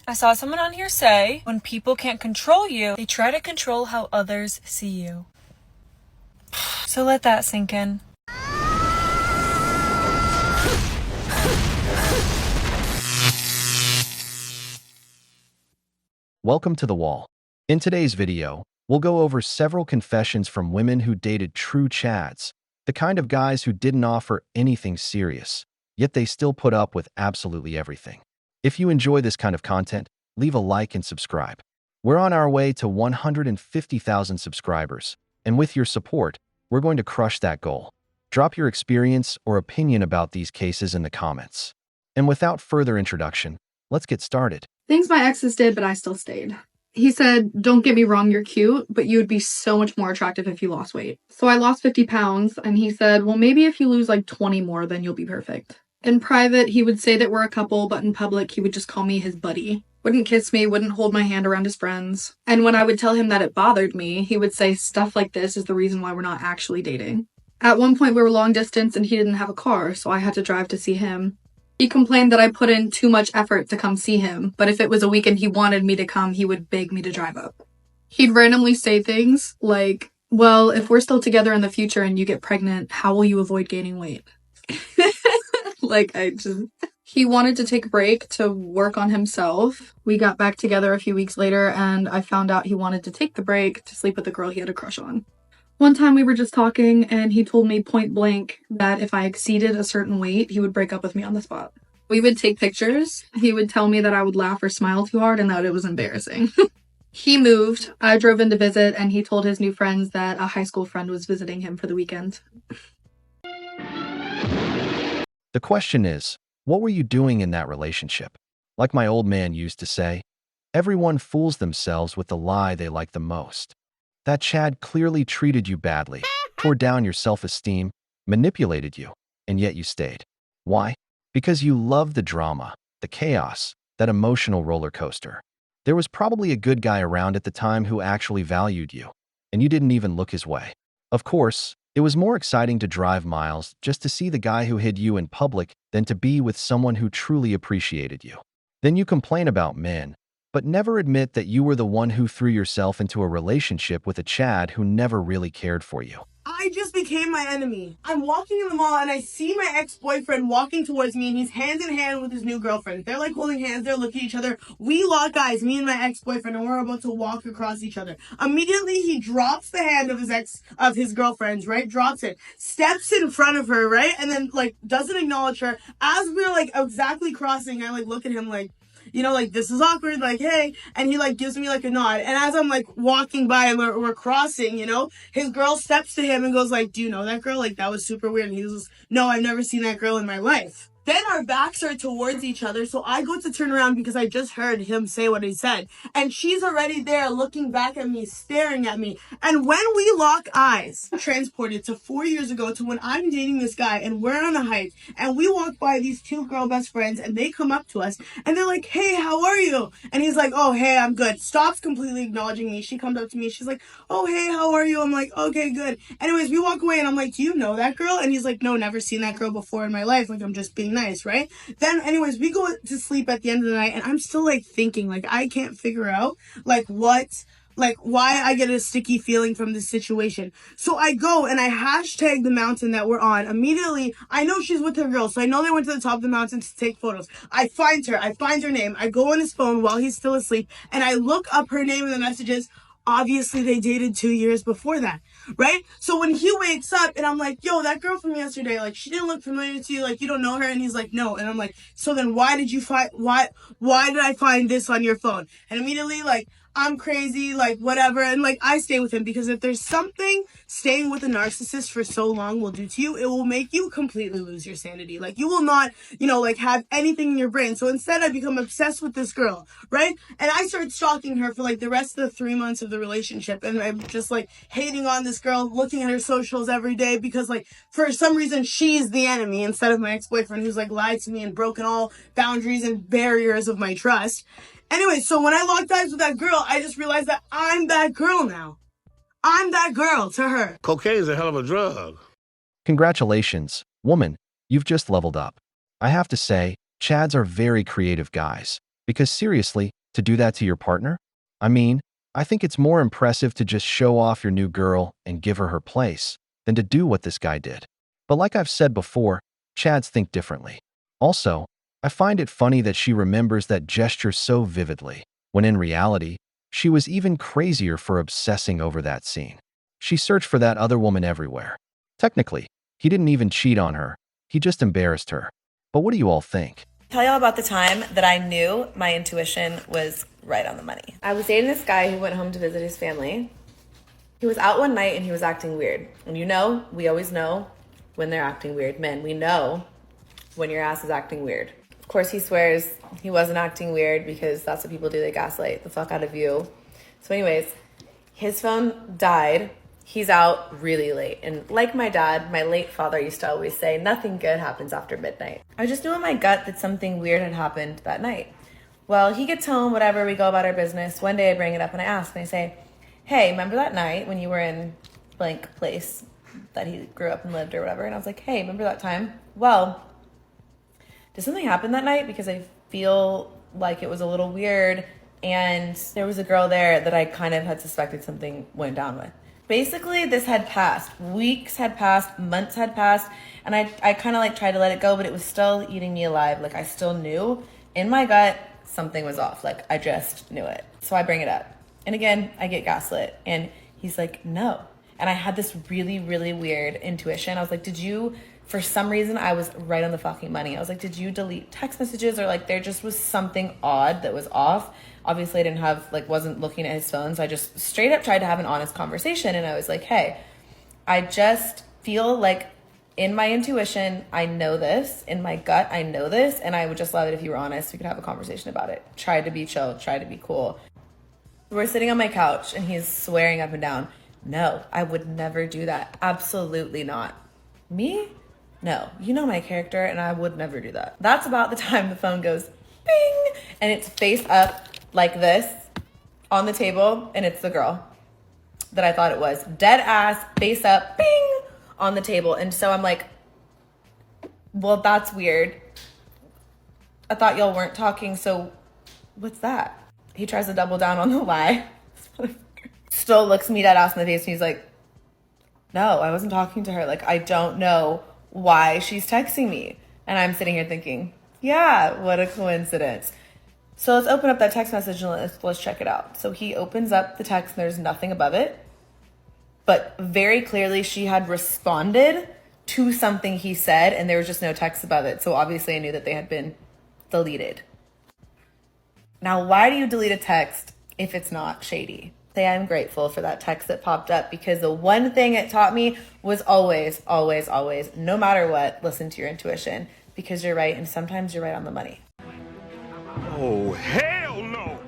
I saw someone on here say, when people can't control you, they try to control how others see you. So let that sink in. Welcome to The Wall. In today's video, we'll go over several confessions from women who dated true chads, the kind of guys who didn't offer anything serious, yet they still put up with absolutely everything. If you enjoy this kind of content, leave a like and subscribe. We're on our way to 150,000 subscribers, and with your support, we're going to crush that goal. Drop your experience or opinion about these cases in the comments. And without further introduction, let's get started. Things my exes did, but I still stayed. He said, don't get me wrong, you're cute, but you would be so much more attractive if you lost weight. So I lost 50 pounds, and he said, well, maybe if you lose like 20 more, then you'll be perfect. In private, he would say that we're a couple, but in public, he would just call me his buddy. Wouldn't kiss me, wouldn't hold my hand around his friends. And when I would tell him that it bothered me, he would say stuff like this is the reason why we're not actually dating. At one point, we were long distance, and he didn't have a car, so I had to drive to see him. He complained that I put in too much effort to come see him, but if it was a weekend he wanted me to come, he would beg me to drive up. He'd randomly say things like, well, if we're still together in the future and you get pregnant, how will you avoid gaining weight? He wanted to take a break to work on himself. We got back together a few weeks later, and I found out he wanted to take the break to sleep with the girl he had a crush on. One time we were just talking, and he told me point blank that if I exceeded a certain weight, he would break up with me on the spot. We would take pictures. He would tell me that I would laugh or smile too hard and that it was embarrassing. He moved. I drove in to visit, and he told his new friends that a high school friend was visiting him for the weekend. The question is, what were you doing in that relationship? Like my old man used to say, everyone fools themselves with the lie they like the most. That Chad clearly treated you badly, tore down your self-esteem, manipulated you, and yet you stayed. Why? Because you loved the drama, the chaos, that emotional roller coaster. There was probably a good guy around at the time who actually valued you, and you didn't even look his way. Of course, it was more exciting to drive miles just to see the guy who hid you in public than to be with someone who truly appreciated you. Then you complain about men, but never admit that you were the one who threw yourself into a relationship with a Chad who never really cared for you. I just became my enemy. I'm walking in the mall and I see my ex-boyfriend walking towards me and he's hand in hand with his new girlfriend. They're like holding hands, they're looking at each other. We lock eyes, me and my ex-boyfriend, and we're about to walk across each other. Immediately he drops the hand of his girlfriend's, right? Drops it, steps in front of her, right? And then like doesn't acknowledge her. As we're like exactly crossing, I like look at him like, this is awkward, like, hey, and he, like, gives me, like, a nod, and as I'm, like, walking by and we're crossing, his girl steps to him and goes, like, do you know that girl? Like, that was super weird, and he was, no, I've never seen that girl in my life. Then our backs are towards each other, so I go to turn around because I just heard him say what he said. And she's already there looking back at me, staring at me. And when we lock eyes, transported to 4 years ago to when I'm dating this guy and we're on a hike and we walk by these two girl best friends and they come up to us and they're like, hey, how are you? And he's like, oh, hey, I'm good. Stops completely acknowledging me. She comes up to me. She's like, oh, hey, how are you? I'm like, okay, good. Anyways, we walk away and I'm like, do you know that girl? And he's like, no, never seen that girl before in my life. Like, I'm just being nice, right? Then anyways, we go to sleep at the end of the night and I'm still like thinking, like, I can't figure out why I get a sticky feeling from this situation. So I go and I hashtag the mountain that we're on. Immediately, I know she's with her girl, so I know they went to the top of the mountain to take photos. I find her name. I go on his phone while he's still asleep and I look up her name in the messages. Obviously, they dated 2 years before that, right? So when he wakes up and I'm like, yo, that girl from yesterday, like, she didn't look familiar to you, like, you don't know her? And he's like, no. And I'm like, so then why did I find this on your phone? And immediately, like, I'm crazy, like, whatever. And, like, I stay with him because if there's something staying with a narcissist for so long will do to you, it will make you completely lose your sanity. Like, you will not, have anything in your brain. So instead, I become obsessed with this girl, right? And I start stalking her for, like, the rest of the 3 months of the relationship. And I'm just, like, hating on this girl, looking at her socials every day because, like, for some reason, she's the enemy instead of my ex-boyfriend who's, like, lied to me and broken all boundaries and barriers of my trust. Anyway, so when I locked eyes with that girl, I just realized that I'm that girl now. I'm that girl to her. Cocaine's a hell of a drug. Congratulations, woman, you've just leveled up. I have to say, Chads are very creative guys. Because seriously, to do that to your partner? I mean, I think it's more impressive to just show off your new girl and give her her place than to do what this guy did. But like I've said before, Chads think differently. Also, I find it funny that she remembers that gesture so vividly, when in reality, she was even crazier for obsessing over that scene. She searched for that other woman everywhere. Technically, he didn't even cheat on her, he just embarrassed her. But what do you all think? Tell y'all about the time that I knew my intuition was right on the money. I was dating this guy who went home to visit his family. He was out one night and he was acting weird. And you know, we always know when they're acting weird. Men, we know when your ass is acting weird. Of course, he swears he wasn't acting weird because that's what people do. They gaslight the fuck out of you. So anyways, his phone died. He's out really late. And like my dad, my late father used to always say, nothing good happens after midnight. I just knew in my gut that something weird had happened that night. Well, he gets home, whatever, we go about our business. One day I bring it up and I ask and I say, hey, remember that night when you were in blank place that he grew up and lived or whatever? And I was like, hey, remember that time? Well, did something happen that night? Because I feel like it was a little weird and there was a girl there that I kind of had suspected something went down with. Basically, this had passed. Weeks had passed, months had passed, and I kind of like tried to let it go, but it was still eating me alive. Like I still knew in my gut something was off. Like I just knew it. So I bring it up. And again, I get gaslit. And he's like, no. And I had this really, really weird intuition. I was like, for some reason, I was right on the fucking money. I was like, did you delete text messages? Or like, there just was something odd that was off. Obviously, I wasn't looking at his phone. So I just straight up tried to have an honest conversation. And I was like, hey, I just feel like in my intuition, I know this. In my gut, I know this. And I would just love it if you were honest. We could have a conversation about it. Try to be chill. Try to be cool. We're sitting on my couch and he's swearing up and down, no, I would never do that. Absolutely not. Me? No, you know my character and I would never do that. That's about the time the phone goes bing and it's face up like this on the table and it's the girl that I thought it was. Dead ass, face up, bing on the table. And so I'm like, well, that's weird. I thought y'all weren't talking, so what's that? He tries to double down on the lie. Still looks me dead ass in the face and he's like, no, I wasn't talking to her. Like, I don't know why she's texting me. And I'm sitting here thinking, yeah, what a coincidence. So let's open up that text message and let's check it out. So he opens up the text and there's nothing above it. But very clearly she had responded to something he said and there was just no text above it. So obviously I knew that they had been deleted. Now, why do you delete a text if it's not shady? Say I'm grateful for that text that popped up because the one thing it taught me was always, always, always, no matter what, listen to your intuition because you're right and sometimes you're right on the money. Oh, hell no!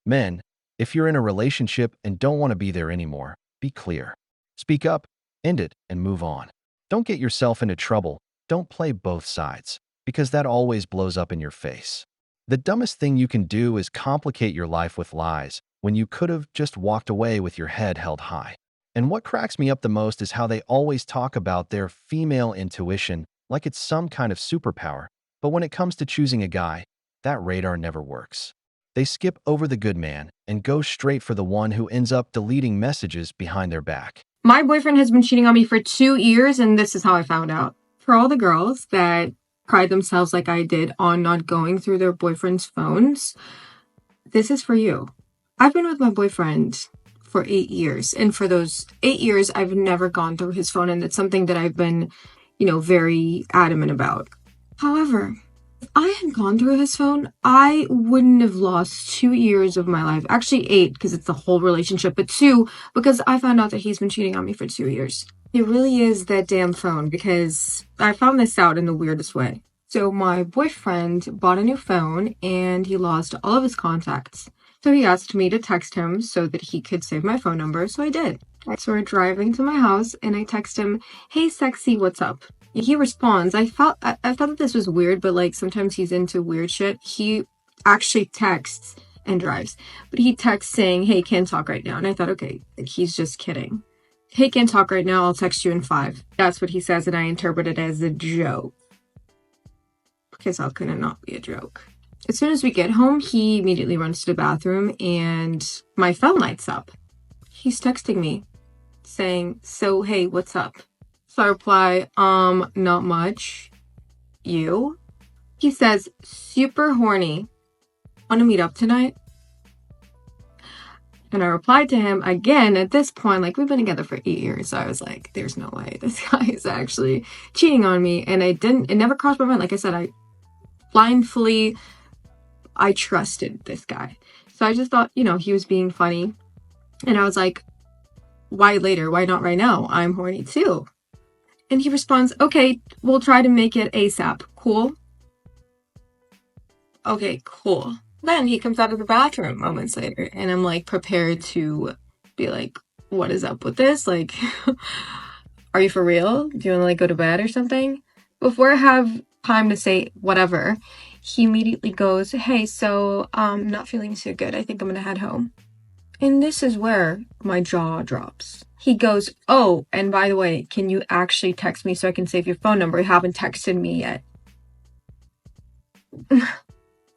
Men, if you're in a relationship and don't want to be there anymore, be clear. Speak up, end it, and move on. Don't get yourself into trouble. Don't play both sides because that always blows up in your face. The dumbest thing you can do is complicate your life with lies when you could have just walked away with your head held high. And what cracks me up the most is how they always talk about their female intuition like it's some kind of superpower. But when it comes to choosing a guy, that radar never works. They skip over the good man and go straight for the one who ends up deleting messages behind their back. My boyfriend has been cheating on me for 2 years, and this is how I found out. For all the girls that pride themselves like I did on not going through their boyfriend's phones, this is for you. I've been with my boyfriend for 8 years, and for those 8 years, I've never gone through his phone, and it's something that I've been, very adamant about. However, if I had gone through his phone, I wouldn't have lost 2 years of my life. Actually 8, because it's the whole relationship, but 2, because I found out that he's been cheating on me for 2 years. It really is that damn phone, because I found this out in the weirdest way. So my boyfriend bought a new phone and he lost all of his contacts. So he asked me to text him so that he could save my phone number, so I did. So we're driving to my house and I text him, hey sexy, what's up? He responds. I thought that this was weird, but sometimes he's into weird shit. He actually texts and drives, but he texts saying, hey, can't talk right now. And I thought, okay, he's just kidding. Hey, can't talk right now. I'll text you in 5. That's what he says, and I interpret it as a joke. Because how can it not be a joke? As soon as we get home, he immediately runs to the bathroom and my phone lights up. He's texting me saying, so, hey, what's up? So I reply, not much. You? He says, super horny. Want to meet up tonight? And I replied to him again at this point, like, we've been together for 8 years. So I was like, there's no way this guy is actually cheating on me. And it never crossed my mind. Like I said, I trusted this guy. So I just thought, he was being funny. And I was like, why later? Why not right now? I'm horny too. And he responds, okay, we'll try to make it ASAP. Cool? Okay, cool. Then he comes out of the bathroom moments later, and I'm like prepared to be like, what is up with this? Like, are you for real? Do you want to like go to bed or something? Before I have time to say whatever, he immediately goes, hey, so I'm not feeling so good. I think I'm gonna head home. And this is where my jaw drops. He goes, oh, and by the way, can you actually text me so I can save your phone number? You haven't texted me yet.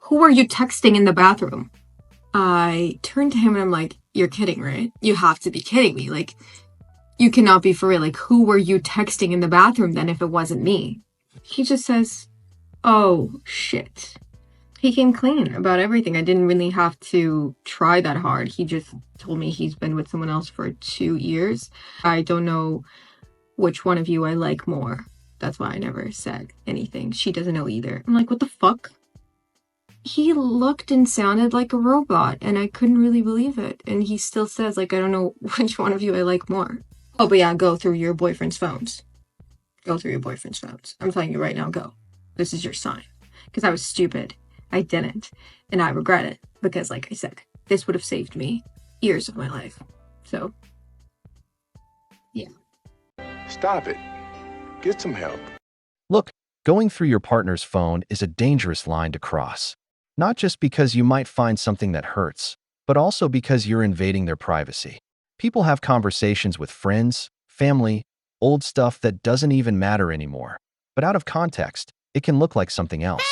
Who are you texting in the bathroom? I turned to him and I'm like, you're kidding, right? You have to be kidding me. Like, you cannot be for real. Like, who were you texting in the bathroom then if it wasn't me? He just says, oh, shit. He came clean about everything. I didn't really have to try that hard. He just told me he's been with someone else for 2 years. I don't know which one of you I like more. That's why I never said anything. She doesn't know either. I'm like, what the fuck? He looked and sounded like a robot, and I couldn't really believe it. And he still says, like, I don't know which one of you I like more. Oh, but yeah, go through your boyfriend's phones. Go through your boyfriend's phones. I'm telling you right now, go. This is your sign. Because I was stupid. I didn't. And I regret it. Because, like I said, this would have saved me years of my life. So, yeah. Stop it. Get some help. Look, going through your partner's phone is a dangerous line to cross. Not just because you might find something that hurts, but also because you're invading their privacy. People have conversations with friends, family, old stuff that doesn't even matter anymore. But out of context, it can look like something else.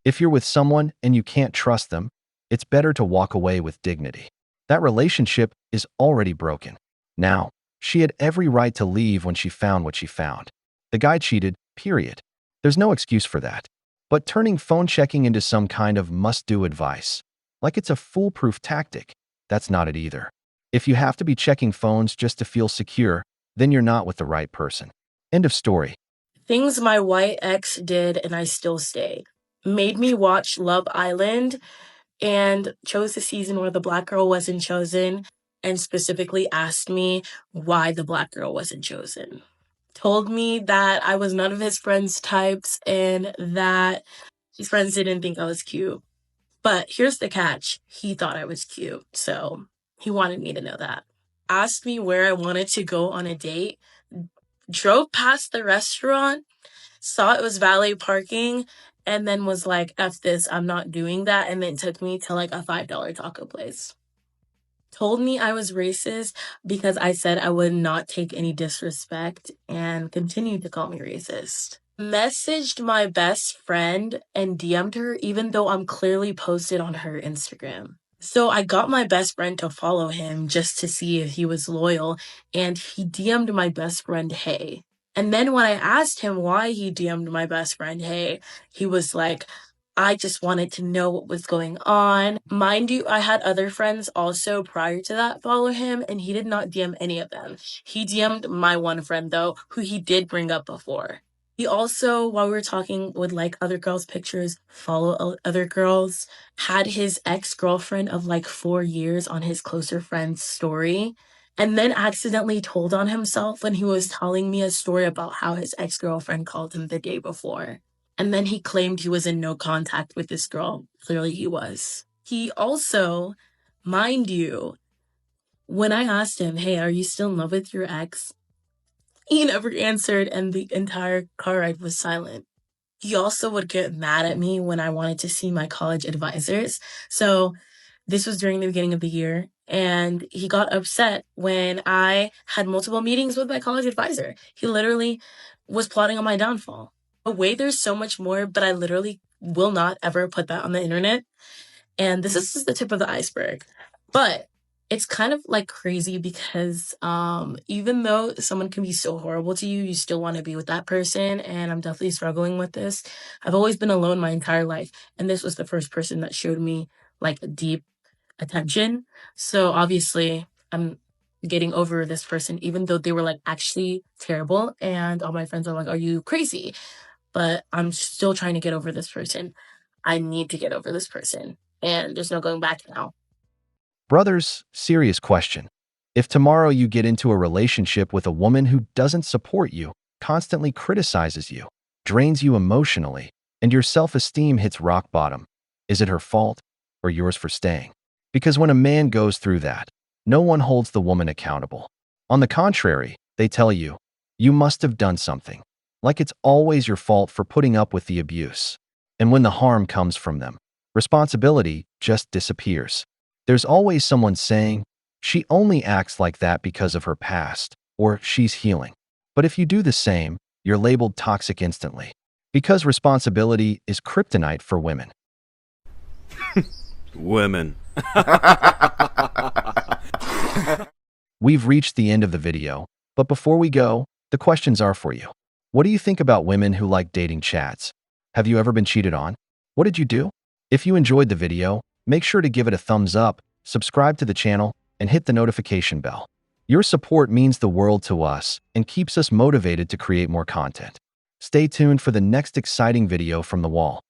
If you're with someone and you can't trust them, it's better to walk away with dignity. That relationship is already broken. Now, she had every right to leave when she found what she found. The guy cheated, period. There's no excuse for that. But turning phone checking into some kind of must-do advice, like it's a foolproof tactic, that's not it either. If you have to be checking phones just to feel secure, then you're not with the right person. End of story. Things my white ex did and I still stayed. Made me watch Love Island and chose the season where the black girl wasn't chosen and specifically asked me why the black girl wasn't chosen. Told me that I was none of his friends' types and that his friends didn't think I was cute. But here's the catch. He thought I was cute, so he wanted me to know that. Asked me where I wanted to go on a date, drove past the restaurant, saw it was valet parking, and then was like, F this, I'm not doing that, and then took me to like a $5 taco place. Told me I was racist because I said I would not take any disrespect and continued to call me racist. Messaged my best friend and DM'd her even though I'm clearly posted on her Instagram. So I got my best friend to follow him just to see if he was loyal, and he DM'd my best friend, hey. And then when I asked him why he DM'd my best friend, hey, he was like, I just wanted to know what was going on. Mind you, I had other friends also prior to that follow him, and he did not DM any of them. He DM'd my one friend, though, who he did bring up before. He also, while we were talking, would like other girls' pictures, follow other girls, had his ex-girlfriend of like 4 years on his closer friend's story, and then accidentally told on himself when he was telling me a story about how his ex-girlfriend called him the day before. And then he claimed he was in no contact with this girl. Clearly he was. He also, mind you, when I asked him, hey, are you still in love with your ex? He never answered and the entire car ride was silent. He also would get mad at me when I wanted to see my college advisors. So this was during the beginning of the year, and he got upset when I had multiple meetings with my college advisor. He literally was plotting on my downfall. Away, there's so much more, but I literally will not ever put that on the internet. And this is just the tip of the iceberg. But it's kind of like crazy because even though someone can be so horrible to you, you still want to be with that person. And I'm definitely struggling with this. I've always been alone my entire life. And this was the first person that showed me like deep attention. So obviously I'm getting over this person, even though they were like actually terrible. And all my friends are like, are you crazy? But I'm still trying to get over this person. I need to get over this person. And there's no going back now. Brothers, serious question. If tomorrow you get into a relationship with a woman who doesn't support you, constantly criticizes you, drains you emotionally, and your self-esteem hits rock bottom, is it her fault or yours for staying? Because when a man goes through that, no one holds the woman accountable. On the contrary, they tell you, you must have done something, like it's always your fault for putting up with the abuse. And when the harm comes from them, responsibility just disappears. There's always someone saying, she only acts like that because of her past, or she's healing. But if you do the same, you're labeled toxic instantly. Because responsibility is kryptonite for women. Women. We've reached the end of the video, but before we go, the questions are for you. What do you think about women who like dating chats? Have you ever been cheated on? What did you do? If you enjoyed the video, make sure to give it a thumbs up, subscribe to the channel, and hit the notification bell. Your support means the world to us and keeps us motivated to create more content. Stay tuned for the next exciting video from the wall.